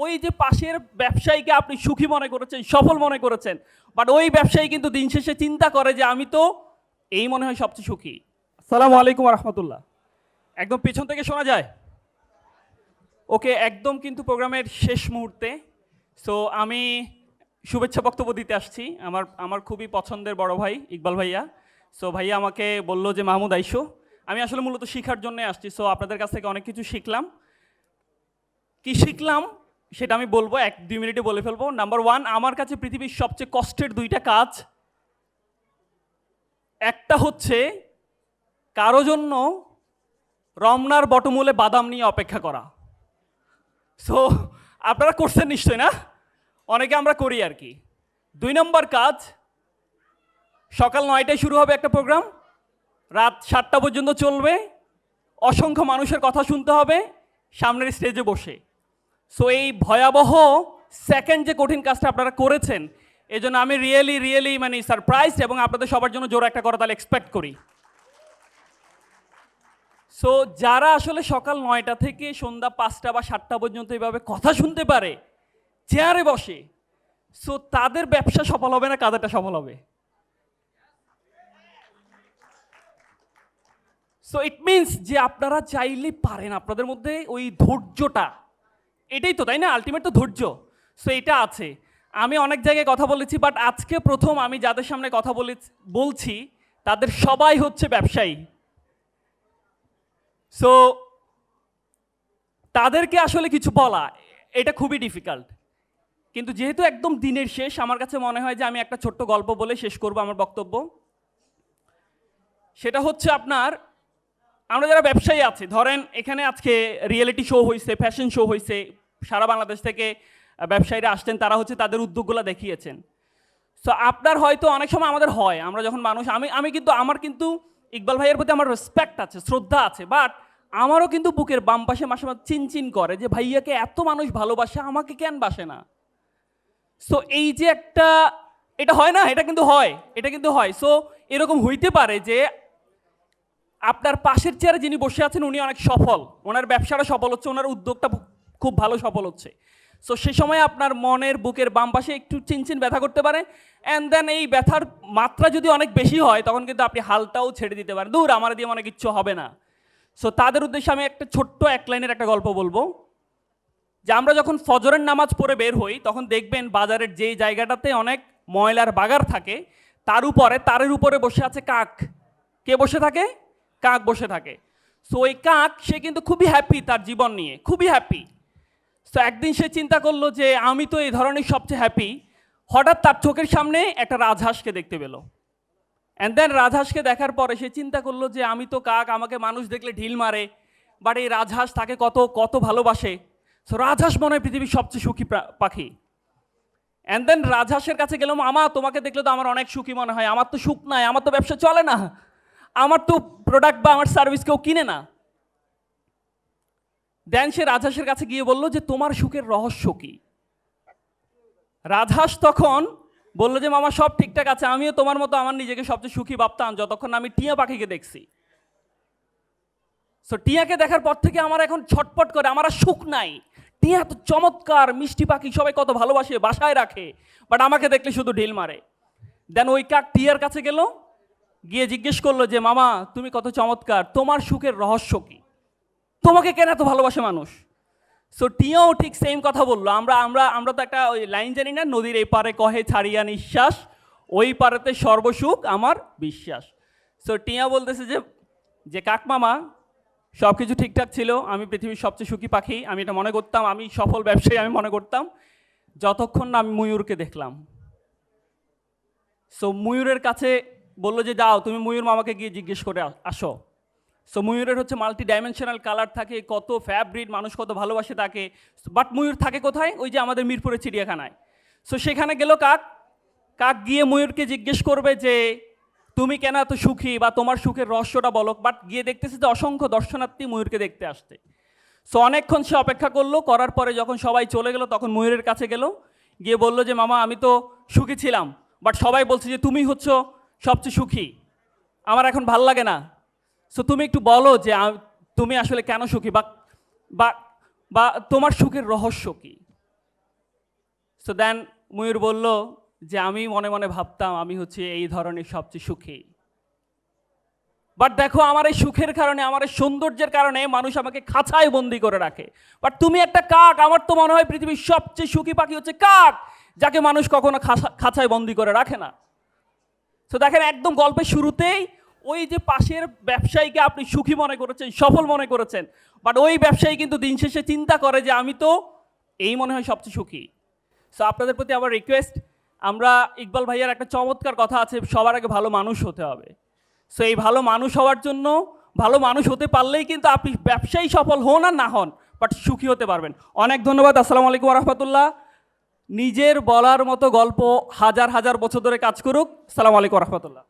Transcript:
ওই যে পাশের ব্যবসায়ীকে আপনি সুখী মনে করেছেন, সফল মনে করেছেন, বাট ওই ব্যবসায়ী কিন্তু দিন শেষে চিন্তা করে যে আমি তো এই মনে হয় সবচেয়ে সুখী। আসসালামু আলাইকুম রহমতুল্লাহ। একদম পিছন থেকে শোনা যায়? ওকে, একদম কিন্তু প্রোগ্রামের শেষ মুহূর্তে। সো আমি শুভেচ্ছা বক্তব্য দিতে আসছি আমার আমার খুবই পছন্দের বড় ভাই ইকবাল ভাইয়া। সো ভাইয়া আমাকে বললো যে মাহমুদ আইসো। আমি আসলে মূলত শেখার জন্য আসছি। সো আপনাদের কাছ থেকে অনেক কিছু শিখলাম। কি শিখলাম সেটা আমি বলবো, 1-2 মিনিটে বলে ফেলবো। নাম্বার 1, আমার কাছে পৃথিবীর সবচেয়ে কষ্টের 2টা কাজ। একটা হচ্ছে কারো জন্য রমনার বটমূলে বাদাম নিয়ে অপেক্ষা করা। সো আপনারা করছেন নিশ্চয় না? অনেকে আমরা করি আর কি। 2 নম্বর কাজ, সকাল 9টায় শুরু হবে একটা প্রোগ্রাম, রাত 7টা পর্যন্ত চলবে, অসংখ্য মানুষের কথা শুনতে হবে সামনের স্টেজে বসে। সো এই ভয়াবহ সেকেন্ড যে কঠিন কাজটা আপনারা করেছেন, এই জন্য আমি রিয়েলি মানে সারপ্রাইজ, এবং আপনাদের সবার জন্য জোর একটা করে তাহলে এক্সপেক্ট করি। সো যারা আসলে সকাল 9টা থেকে সন্ধ্যা 5টা বা 7টা পর্যন্ত এইভাবে কথা শুনতে পারে চেয়ারে বসে, সো তাদের ব্যবসা সফল হবে না কাদেরটা সফল হবে? সো ইট মিনস যে আপনারা চাইলে পারেন, আপনাদের মধ্যে ওই ধৈর্যটা, এটাই তো তাই না, আলটিমেট তো ধৈর্য। সো এটা আছে। আমি অনেক জায়গায় কথা বলেছি, বাট আজকে প্রথম আমি যাদের সামনে কথা বলছি তাদের সবাই হচ্ছে ব্যবসায়ী। সো তাদেরকে আসলে কিছু বলা এটা খুবই ডিফিকাল্ট। কিন্তু যেহেতু একদম দিনের শেষ, আমার কাছে মনে হয় যে আমি একটা ছোট্ট গল্প বলে শেষ করব আমার বক্তব্য। সেটা হচ্ছে আপনার, আমরা যারা ব্যবসায়ী আছি, ধরেন এখানে আজকে রিয়েলিটি শো হয়েছে, ফ্যাশন শো হয়েছে, সারা বাংলাদেশ থেকে ব্যবসায়ীরা আসছেন, তারা হচ্ছে তাদের উদ্যোগগুলো দেখিয়েছেন। সো আপনার হয়তো অনেক সময় আমাদের হয়, আমরা যখন মানুষ, আমি কিন্তু আমার কিন্তু ইকবাল ভাইয়ের প্রতি আমার রেসপেক্ট আছে, শ্রদ্ধা আছে, বাট আমারও কিন্তু বুকের বাম পাশে মাসে মাঝে চিনচিন করে যে ভাইয়াকে এত মানুষ ভালোবাসে, আমাকে কেন বাসে না? সো এই যে একটা, এটা হয় না, এটা কিন্তু হয়, এটা কিন্তু হয়। সো এরকম হইতে পারে যে আপনার পাশের চেয়ারে যিনি বসে আছেন উনি অনেক সফল, ওনার ব্যবসাটা সফল হচ্ছে, ওনার উদ্যোগটা খুব ভালো সফল হচ্ছে। সো সে সময় আপনার মনের বুকের বাম পাশে একটু চিনচিন ব্যথা করতে পারে, অ্যান্ড দেন এই ব্যথার মাত্রা যদি অনেক বেশি হয় তখন কিন্তু আপনি হালটাও ছেড়ে দিতে পারেন, দূর আমার দিয়ে মনে কিচ্ছু হবে না। সো তাদের উদ্দেশ্যে আমি একটা ছোট্ট 1 লাইনের একটা গল্প বলবো, যে আমরা যখন ফজরের নামাজ পড়ে বের হই তখন দেখবেন বাজারের যেই জায়গাটাতে অনেক ময়লার বাগার থাকে তারের উপরে বসে আছে কাক। কে বসে থাকে? কাক বসে থাকে। সো ওই কাক, সে কিন্তু খুবই হ্যাপি তার জীবন নিয়ে, খুবই হ্যাপি। সো একদিন সে চিন্তা করলো যে আমি তো এই ধরনের সবচেয়ে হ্যাপি। হঠাৎ তার চোখের সামনে একটা রাজহাঁসকে দেখতে পেল, অ্যান্ড দেন রাজহাঁসকে দেখার পরে সে চিন্তা করলো যে আমি তো কাক, আমাকে মানুষ দেখলে ঢিল মারে, বাট এই রাজহাঁস তাকে কত কত ভালোবাসে। সো রাজহাঁস মনে হয় পৃথিবীর সবচেয়ে সুখী পাখি। অ্যান্ড দেন রাজহাঁসের কাছে গেলাম, আমা তোমাকে দেখলে তো আমার অনেক সুখী মনে হয়, আমার তো সুখ নাই, আমার তো ব্যবসা চলে না, আমার তো প্রোডাক্ট বা আমার সার্ভিস কেউ কিনে না। দেন সে রাজহাঁসের কাছে গিয়ে বলল যে তোমার সুখের রহস্য কি? রাজহাঁস তখন বলল যে মামা সব ঠিকঠাক আছে, আমিও তোমার মতো আমার নিজেকে সবচেয়ে সুখী ভাবতাম যতক্ষণ আমি টিয়া পাখিকে দেখছি। সো টিয়াকে দেখার পর থেকে আমার এখন ছটপট করে, আমার আর সুখ নাই। টিয়া তো চমৎকার মিষ্টি পাখি, সবাই কত ভালোবাসে, বাসায় রাখে, বাট আমাকে দেখলে শুধু ঢিল মারে। দেন ওই কাক টিয়ার কাছে গেল, গিয়ে জিজ্ঞেস করলো যে মামা তুমি কত চমৎকার, তোমার সুখের রহস্য কি? তোমাকে কেন এত ভালোবাসে মানুষ? সো টিয়াও ঠিক সেম কথা বললো। আমরা আমরা আমরা তো একটা ওই লাইন জানি না, নদীর এই পারে কহে ছাড়িয়া নিঃশ্বাস, ওই পারেতে সর্বসুখ আমার বিশ্বাস। সো টিয়া বলতেছে যে যে কাক মামা, সব কিছু ঠিকঠাক ছিল, আমি পৃথিবীর সবচেয়ে সুখী পাখি, আমি এটা মনে করতাম, আমি সফল ব্যবসায়ী আমি মনে করতাম, যতক্ষণ না আমি ময়ূরকে দেখলাম। সো ময়ূরের কাছে বললো যে যাও তুমি ময়ূর মামাকে গিয়ে জিজ্ঞেস করে আসো। সো ময়ূরের হচ্ছে মাল্টি ডাইমেনশনাল কালার থাকে, কত ফ্যাব্রিক, মানুষ কত ভালোবাসে তাকে, বাট ময়ূর থাকে কোথায়? ওই যে আমাদের মিরপুরের চিড়িয়াখানায়। সো সেখানে গেল কাক, কাক গিয়ে ময়ূরকে জিজ্ঞেস করবে যে তুমি কেন এত সুখী বা তোমার সুখের রহস্যটা বলো, বাট গিয়ে দেখতেছে যে অসংখ্য দর্শনার্থী ময়ূরকে দেখতে আসছে। সো অনেকক্ষণ সে অপেক্ষা করলো, করার পরে যখন সবাই চলে গেল তখন ময়ূরের কাছে গেল, গিয়ে বললো যে মামা আমি তো সুখী ছিলাম, বাট সবাই বলছে যে তুমি হচ্ছ সবচেয়ে সুখী, আমার এখন ভাল লাগে না। সো তুমি একটু বলো যে তুমি আসলে কেন সুখী, বা বা বা তোমার সুখের রহস্য কি? সো দেন ময়ূর বলল যে আমি মনে মনে ভাবতাম আমি হচ্ছে এই ধরনের সবচেয়ে সুখী, বাট দেখো আমার এই সুখের কারণে, আমার এই সৌন্দর্যের কারণে মানুষ আমাকে খাঁচায় বন্দি করে রাখে। বাট তুমি একটা কাক, আমার তো মনে হয় পৃথিবীর সবচেয়ে সুখী পাখি হচ্ছে কাক, যাকে মানুষ কখনো খাঁচায় বন্দি করে রাখে না। তো দেখেন একদম গল্পের শুরুতেই ওই যে পাশের ব্যবসায়ীকে আপনি সুখী মনে করেছেন, সফল মনে করেছেন, বাট ওই ব্যবসায়ী কিন্তু দিন শেষে চিন্তা করে যে আমি তো এই মনে হয় সবচেয়ে সুখী। সো আপনাদের প্রতি আমার রিকোয়েস্ট, আমরা ইকবাল ভাইয়ার একটা চমৎকার কথা আছে, সবার আগে ভালো মানুষ হতে হবে। সো এই ভালো মানুষ হওয়ার জন্য, ভালো মানুষ হতে পারলেই কিন্তু আপনি ব্যবসায়ী সফল হন আর না হন, বাট সুখী হতে পারবেন। অনেক ধন্যবাদ। আসসালামু আলাইকুম রহমতুল্লাহ। নিজের বলার মতো গল্প হাজার হাজার বছর ধরে কাজ করুক। আসসালামু আলাইকুম রহমতুল্লাহ।